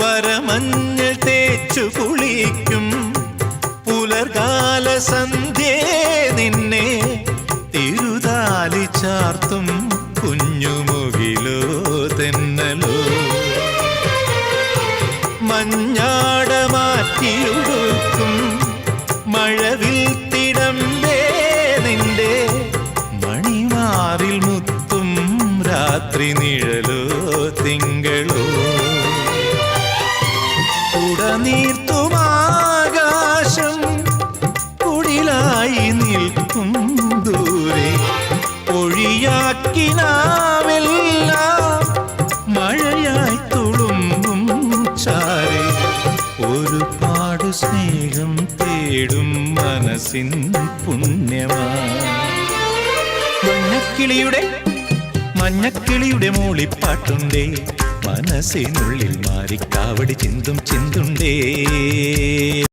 വരമഞ്ഞൾ തേച്ചു കുളിക്കും പുലർകാല സന്ധ്യേ നിന്നെ തിരുതാലി ചാർത്തും കുഞ്ഞുമുകിലോ തെന്നലോ മഞ്ഞാട മാറ്റിയൊടുക്കും മഴവിൽ തിടമ്പേ നിന്റെ മണിമാറിൽ മുത്തും രാത്രി നിഴലോ തിങ്കളോ ഉടനീർത്തുമാകാശം കുടിലായി നിൽക്കും ദൂരെ ഒഴിയാക്കിനാവെല്ലാം മഴയായി തുളുമ്പും ചാരെ ഒരുപാട് സ്നേഹം തേടും മനസ്സിൻ പുണ്യമാ മഞ്ഞക്കിളിയുടെ മൂളിപ്പാട്ടുണ്ടേ മനസ്സിനുള്ളിൽ മാറിക്കാവടി ചിന്തുണ്ടേ